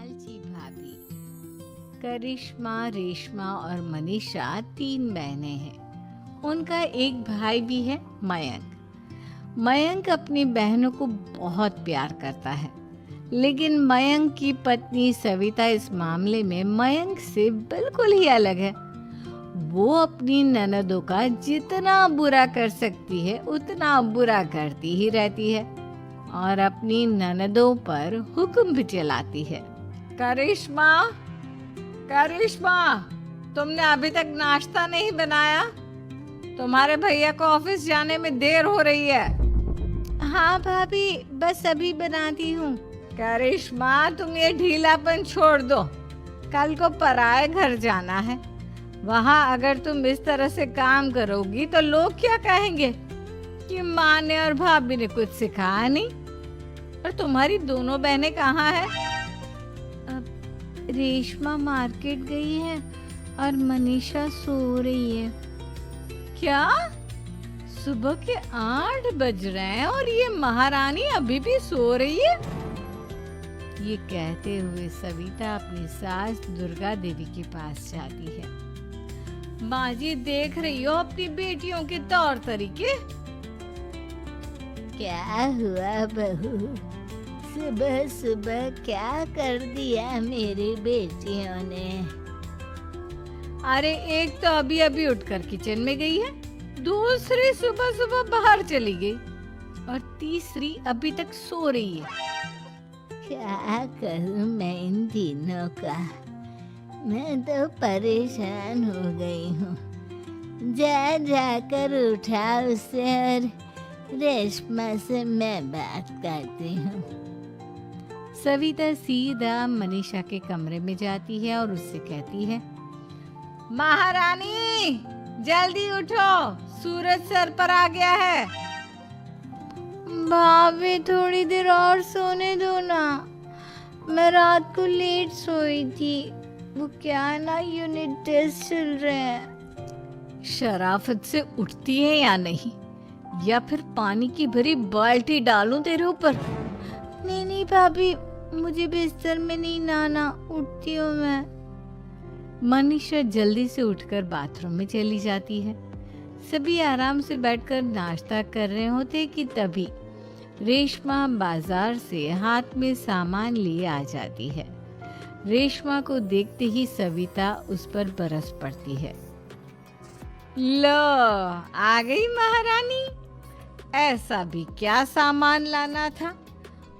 लालची भाभी। करिश्मा, रेशमा और मनीषा 3 बहनें हैं। उनका एक भाई भी है, मयंक। मयंक अपनी बहनों को बहुत प्यार करता है, लेकिन मयंक की पत्नी सविता इस मामले में मयंक से बिल्कुल ही अलग है। वो अपनी ननदों का जितना बुरा कर सकती है उतना बुरा करती ही रहती है और अपनी ननदों पर हुक्म भी चलाती है। करिश्मा, करिश्मा, तुमने अभी तक नाश्ता नहीं बनाया? तुम्हारे भैया को ऑफिस जाने में देर हो रही है। हाँ भाभी, बस अभी बनाती हूँ। करिश्मा, तुम ये ढीलापन छोड़ दो। कल को पराए घर जाना है। वहाँ अगर तुम इस तरह से काम करोगी तो लोग क्या कहेंगे कि माँ ने और भाभी ने कुछ सिखाया नहीं। और तुम्हारी दोनों बहनें कहाँ हैं? रेशमा मार्केट गई है और मनीषा सो रही है। क्या? सुबह के 8 बज रहे हैं और ये महारानी अभी भी सो रही है? ये कहते हुए सविता अपनी सास दुर्गा देवी के पास जाती है। माँ जी, देख रही हो अपनी बेटियों के तौर तरीके? क्या हुआ बहू? सुबह सुबह क्या कर दिया मेरी बेटियों ने? अरे एक तो अभी अभी उठकर किचन में गई है, दूसरी सुबह सुबह बाहर चली गई और तीसरी अभी तक सो रही है। क्या करूं मैं इन तीनों का? मैं तो परेशान हो गई हूँ। जा जाकर उठा उसे और रेशमा से मैं बात करती हूँ। सविता सीधा मनीषा के कमरे में जाती है और उससे कहती है, महारानी जल्दी उठो, सूरज सर पर आ गया है। भाभी थोड़ी देर और सोने दो ना, मैं रात को लेट सोई थी। वो क्या है ना, यूनिट टेस्ट चल रहे हैं। शराफत से उठती है या नहीं, या फिर पानी की भरी बाल्टी डालूं तेरे ऊपर? नहीं नहीं भाभी, मुझे बिस्तर में नहीं नाना, उठती हूँ मैं। मनीषा जल्दी से उठकर बाथरूम में चली जाती है। सभी आराम से बैठकर नाश्ता कर रहे होते कि तभी रेशमा बाजार से हाथ में सामान लिए आ जाती है। रेशमा को देखते ही सविता उस पर बरस पड़ती है। लो, आ गई महारानी। ऐसा भी क्या सामान लाना था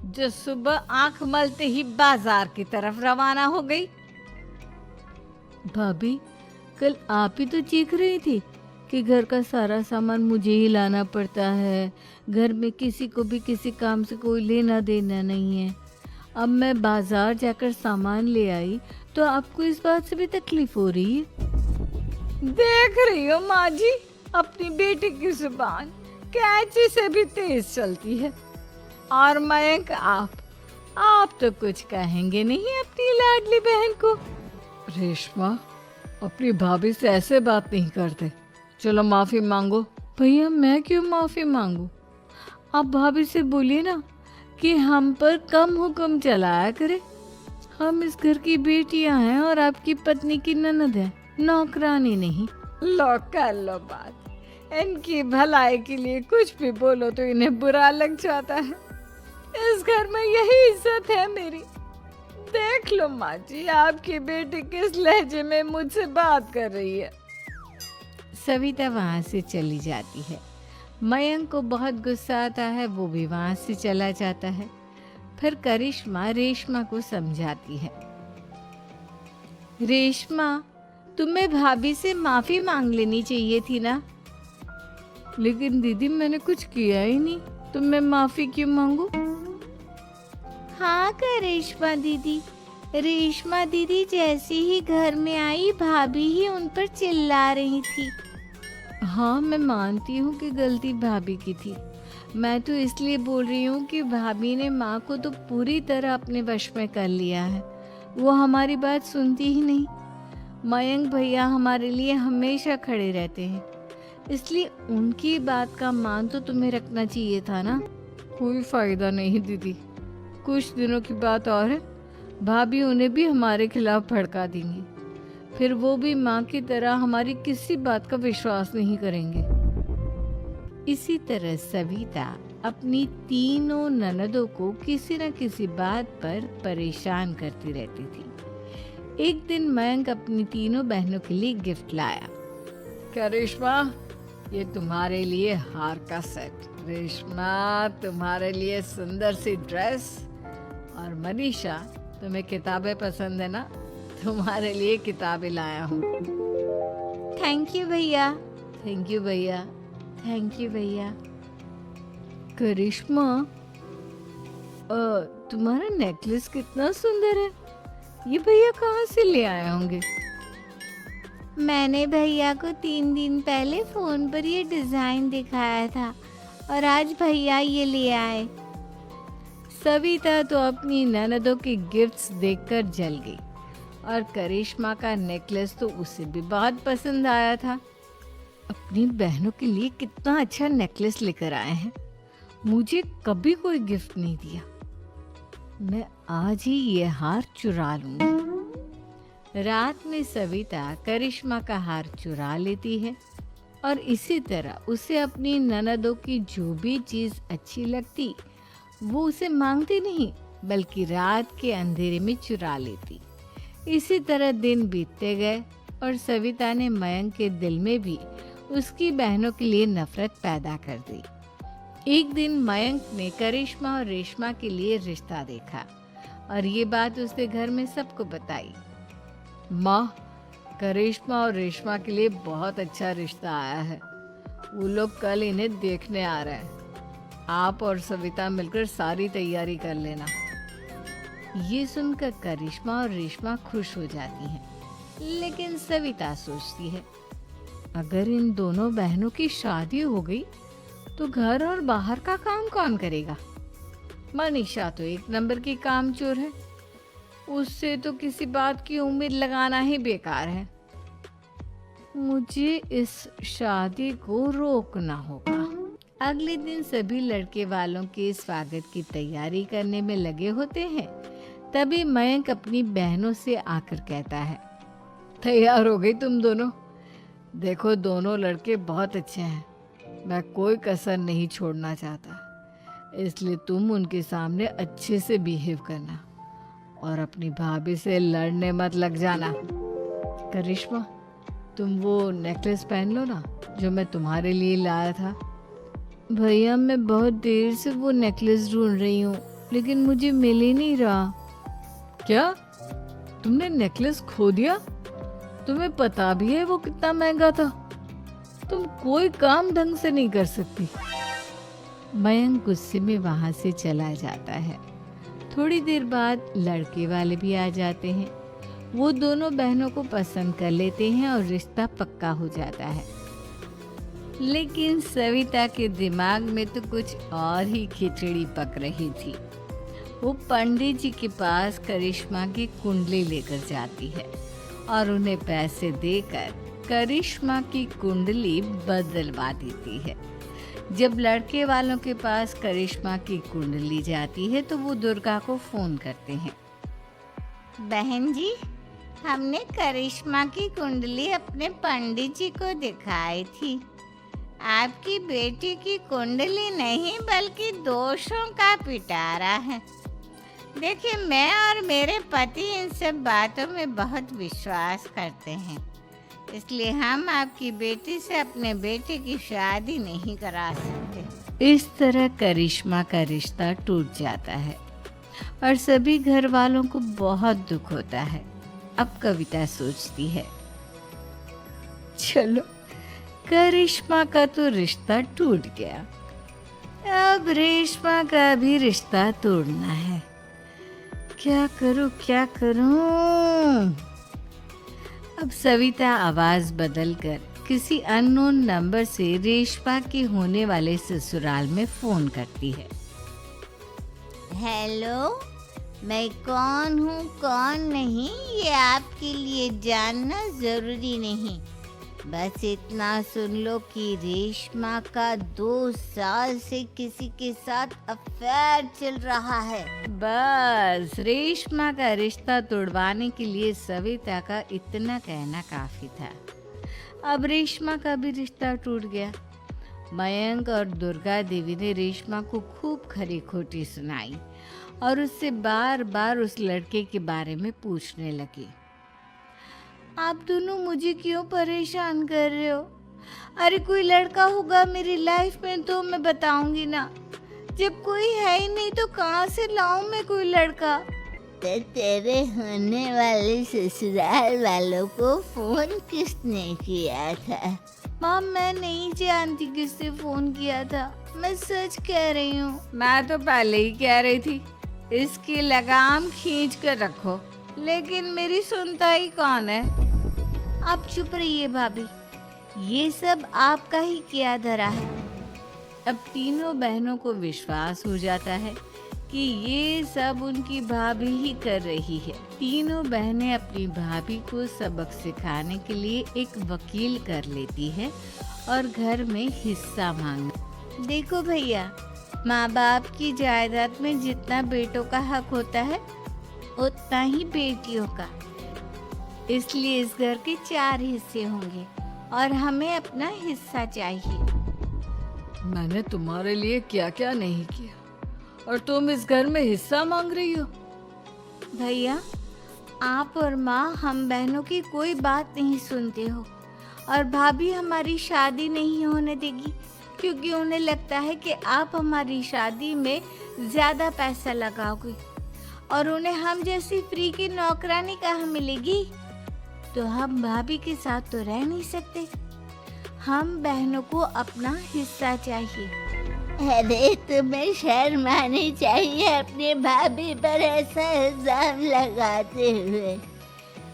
जो सुबह आंख मलते ही बाजार की तरफ रवाना हो गई? भाभी, कल आप ही तो चीख रही थी कि घर का सारा सामान मुझे ही लाना पड़ता है, घर में किसी को भी किसी काम से कोई लेना देना नहीं है। अब मैं बाजार जाकर सामान ले आई तो आपको इस बात से भी तकलीफ हो रही है? देख रही हो माँ जी, अपनी बेटी की जुबान कैंची से भी तेज चलती है। और मयंक, आप तो कुछ कहेंगे नहीं अपनी लाडली बहन को। रेशमा, अपनी भाभी से ऐसे बात नहीं करते। चलो माफी मांगो। भैया, मैं क्यों माफी मांगू? आप भाभी से बोलिए ना कि हम पर कम हुक्म चलाया करे। हम इस घर की बेटियां हैं और आपकी पत्नी की ननद है, नौकरानी नहीं। लो कर लो बात। इनकी भलाई के लिए कुछ भी बोलो तो इन्हें बुरा लग जाता है। इस घर में यही इज्जत है मेरी। देख लो माँ जी, आपकी बेटी किस लहजे में मुझसे बात कर रही है। सविता वहाँ से चली जाती है। मयंक को बहुत गुस्सा आता है, वो भी वहाँ से चला जाता है। फिर करिश्मा रेशमा को समझाती है। रेशमा, तुम्हें भाभी से माफी मांग लेनी चाहिए थी ना। लेकिन दीदी, मैंने कुछ किया ही नहीं, तो मैं माफी क्यों मांगू? हाँ करिश्मा दीदी, रेशमा दीदी जैसे ही घर में आई, भाभी ही उन पर चिल्ला रही थी। हाँ, मैं मानती हूँ कि गलती भाभी की थी। मैं तो इसलिए बोल रही हूँ कि भाभी ने माँ को तो पूरी तरह अपने वश में कर लिया है। वो हमारी बात सुनती ही नहीं। मयंक भैया हमारे लिए हमेशा खड़े रहते हैं, इसलिए उनकी बात का मान तो तुम्हें रखना चाहिए था ना। कोई फायदा नहीं दीदी, कुछ दिनों की बात और है, भाभी उन्हें भी हमारे खिलाफ भड़का देंगी। फिर वो भी माँ की तरह हमारी किसी बात का विश्वास नहीं करेंगे। इसी तरह सविता अपनी तीनों ननदों को किसी न किसी बात पर परेशान करती रहती थी। एक दिन मयंक अपनी तीनों बहनों के लिए गिफ्ट लाया। क्या रेशमा, ये तुम्हारे लिए हार का सेट, रेशमा तुम्हारे लिए सुंदर सी ड्रेस, और मनीषा तुम्हें किताबें पसंद है ना, तुम्हारे लिए किताबें लाया हूँ। थैंक यू भैया। थैंक यू भैया। थैंक यू भैया। करिश्मा, तुम्हारा नेकलेस कितना सुंदर है, ये भैया कहाँ से ले आए होंगे? मैंने भैया को 3 दिन पहले फोन पर ये डिजाइन दिखाया था और आज भैया ये ले आए। सविता तो अपनी ननदों के गिफ्ट्स देखकर जल गई और करिश्मा का नेकलेस तो उसे भी बहुत पसंद आया था। अपनी बहनों के लिए कितना अच्छा नेकलेस लेकर आए हैं, मुझे कभी कोई गिफ्ट नहीं दिया। मैं आज ही ये हार चुरा लूंगी। रात में सविता करिश्मा का हार चुरा लेती है और इसी तरह उसे अपनी ननदों की जो भी चीज अच्छी लगती वो उसे मांगती नहीं, बल्कि रात के अंधेरे में चुरा लेती। इसी तरह दिन बीतते गए और सविता ने मयंक के दिल में भी उसकी बहनों के लिए नफरत पैदा कर दी। एक दिन मयंक ने करिश्मा और रेशमा के लिए रिश्ता देखा और ये बात उसने घर में सबको बताई। माँ, करिश्मा और रेशमा के लिए बहुत अच्छा रिश्ता आया है, वो लोग कल इन्हें देखने आ रहे हैं। आप और सविता मिलकर सारी तैयारी कर लेना। ये सुनकर करिश्मा और रेशमा खुश हो जाती हैं, लेकिन सविता सोचती है अगर इन दोनों बहनों की शादी हो गई तो घर और बाहर का काम कौन करेगा? मनीषा तो एक नंबर की कामचोर है, उससे तो किसी बात की उम्मीद लगाना ही बेकार है। मुझे इस शादी को रोकना होगा। अगले दिन सभी लड़के वालों के स्वागत की तैयारी करने में लगे होते हैं। तभी मयंक अपनी बहनों से आकर कहता है, तैयार हो गई तुम दोनों? देखो दोनों लड़के बहुत अच्छे हैं, मैं कोई कसर नहीं छोड़ना चाहता, इसलिए तुम उनके सामने अच्छे से बिहेव करना और अपनी भाभी से लड़ने मत लग जाना। करिश्मा, तुम वो नेकलेस पहन लो ना जो मैं तुम्हारे लिए लाया था। भैया, मैं बहुत देर से वो नेकलेस ढूंढ रही हूँ, लेकिन मुझे मिल ही नहीं रहा। क्या तुमने नेकलेस खो दिया? तुम्हें पता भी है वो कितना महंगा था? तुम कोई काम ढंग से नहीं कर सकती। मयंक गुस्से में वहां से चला जाता है। थोड़ी देर बाद लड़के वाले भी आ जाते हैं। वो दोनों बहनों को पसंद कर लेते हैं और रिश्ता पक्का हो जाता है। लेकिन सविता के दिमाग में तो कुछ और ही खिचड़ी पक रही थी। वो पंडित जी के पास करिश्मा की कुंडली लेकर जाती है और उन्हें पैसे देकर करिश्मा की कुंडली बदलवा देती है। जब लड़के वालों के पास करिश्मा की कुंडली जाती है तो वो दुर्गा को फोन करते हैं। बहन जी, हमने करिश्मा की कुंडली अपने पंडित जी को दिखाई थी। आपकी बेटी की कुंडली नहीं बल्कि दोषों का पिटारा है। देखिए, मैं और मेरे पति इन सब बातों में बहुत विश्वास करते हैं, इसलिए हम आपकी बेटी से अपने बेटे की शादी नहीं करा सकते। इस तरह करिश्मा का रिश्ता टूट जाता है और सभी घर वालों को बहुत दुख होता है। अब कविता सोचती है, चलो करिश्मा का तो रिश्ता टूट गया, अब रेशमा का भी रिश्ता तोड़ना है। क्या करूं, क्या करूं? अब सविता आवाज बदलकर किसी अननोन नंबर से रेशमा के होने वाले ससुराल में फोन करती है। हेलो, मैं कौन हूँ कौन नहीं ये आपके लिए जानना जरूरी नहीं। बस इतना सुन लो कि रेशमा का 2 साल से किसी के साथ अफेयर चल रहा है। बस रेशमा का रिश्ता तोड़वाने के लिए सविता का इतना कहना काफी था। अब रेशमा का भी रिश्ता टूट गया। मयंक और दुर्गा देवी ने रेशमा को खूब खरी खोटी सुनाई और उससे बार बार उस लड़के के बारे में पूछने लगी। आप दोनों मुझे क्यों परेशान कर रहे हो? अरे कोई लड़का होगा मेरी लाइफ में तो मैं बताऊंगी ना। जब कोई है ही नहीं तो कहाँ से लाऊं मैं कोई लड़का? तो तेरे होने वाले ससुराल वालों को फोन किसने किया था? माँ मैं नहीं जानती किसने फोन किया था, मैं सच कह रही हूँ। मैं तो पहले ही कह रही थी इसकी लगाम खींच कर रखो, लेकिन मेरी सुनता ही कौन है। आप चुप रहिए भाभी, ये सब आपका ही किया धरा है। अब तीनों बहनों को विश्वास हो जाता है कि ये सब उनकी भाभी ही कर रही है। तीनों बहनें अपनी भाभी को सबक सिखाने के लिए एक वकील कर लेती है और घर में हिस्सा मांग। देखो भैया, माँ बाप की जायदाद में जितना बेटों का हक होता है उतना ही बेटियों का, इसलिए इस घर के 4 हिस्से होंगे और हमें अपना हिस्सा चाहिए। मैंने तुम्हारे लिए क्या क्या नहीं किया और तुम इस घर में हिस्सा मांग रही हो? भैया, आप और माँ हम बहनों की कोई बात नहीं सुनते हो और भाभी हमारी शादी नहीं होने देगी क्योंकि उन्हें लगता है कि आप हमारी शादी में ज़्यादा पैसा लगाओगे और उन्हें हम जैसी फ्री की नौकरानी कहाँ मिलेगी। तो हम भाभी के साथ तो रह नहीं सकते, हम बहनों को अपना हिस्सा चाहिए। अरे तुम्हें शर्म आनी चाहिए अपनी भाभी पर ऐसा इल्जाम लगाते हुए।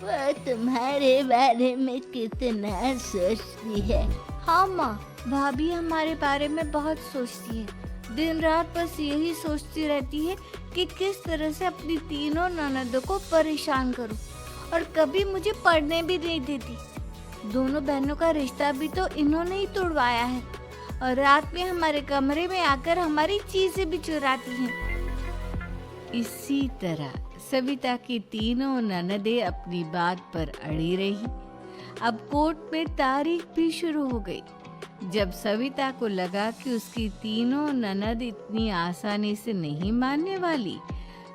वो तुम्हारे बारे में कितना सोचती है। हाँ माँ, भाभी हमारे बारे में बहुत सोचती है। दिन रात बस यही सोचती रहती है कि किस तरह से अपनी तीनों ननदों को परेशान करूं और कभी मुझे पढ़ने भी नहीं देती। दोनों बहनों का रिश्ता भी तो इन्होंने ही तोड़वाया है और रात में हमारे कमरे में आकर हमारी चीजें भी चुराती हैं। इसी तरह सविता की तीनों ननदें अपनी बात पर अड़ी रही। अब कोर्ट में तारीख भी शुरू हो गई। जब सविता को लगा कि उसकी तीनों ननद इतनी आसानी से नहीं मानने वाली,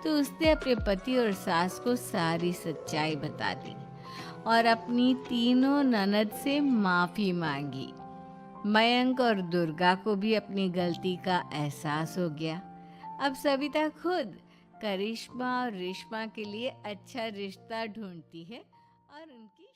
तो उसने अपने पति और सास को सारी सच्चाई बता दी और अपनी तीनों ननद से माफी मांगी। मयंक और दुर्गा को भी अपनी गलती का एहसास हो गया। अब सविता खुद करिश्मा और रेशमा के लिए अच्छा रिश्ता ढूंढती है और उनकी